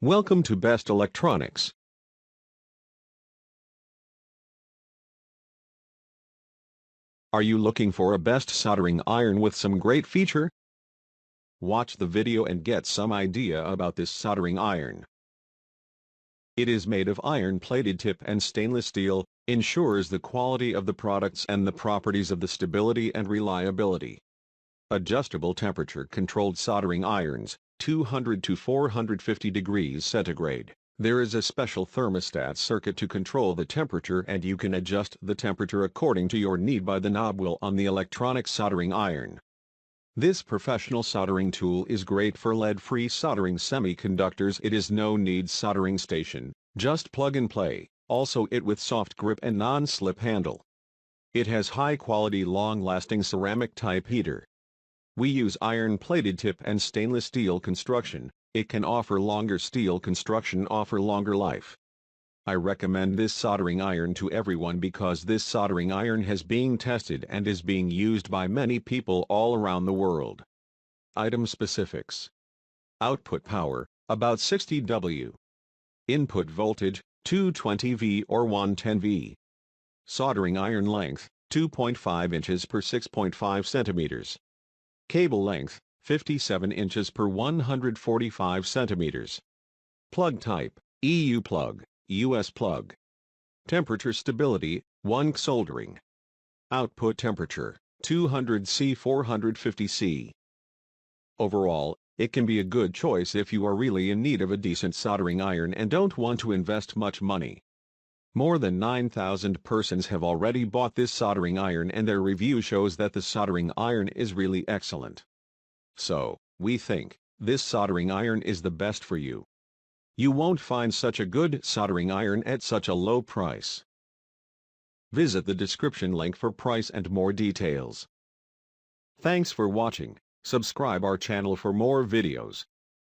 Welcome to Best Electronics. Are you looking for a best soldering iron with some great feature? Watch the video and get some idea about this soldering iron. It is made of iron-plated tip and stainless steel, ensures the quality of the products and the properties of the stability and reliability. Adjustable temperature-controlled soldering irons, 200 to 450 degrees centigrade. There is a special thermostat circuit to control the temperature, and you can adjust the temperature according to your need by the knob wheel on the electronic soldering iron. This professional soldering tool is great for lead-free soldering semiconductors. It is no need soldering station, just plug and play, also it with soft grip and non-slip handle. It has high-quality long-lasting ceramic type heater. We use iron-plated tip and stainless steel construction. It can offer longer steel construction, offer longer life. I recommend this soldering iron to everyone because this soldering iron has been tested and is being used by many people all around the world. Item specifics. Output power, about 60 W. Input voltage, 220 V or 110 V. Soldering iron length, 2.5 inches per 6.5 centimeters. Cable length, 57 inches per 145 centimeters. Plug type, EU plug, US plug. Temperature stability, 1 soldering. Output temperature, 200 C 450 C. Overall, it can be a good choice if you are really in need of a decent soldering iron and don't want to invest much money. More than 9,000 persons have already bought this soldering iron, and their review shows that the soldering iron is really excellent. So, we think this soldering iron is the best for you. You won't find such a good soldering iron at such a low price. Visit the description link for price and more details. Thanks for watching. Subscribe our channel for more videos.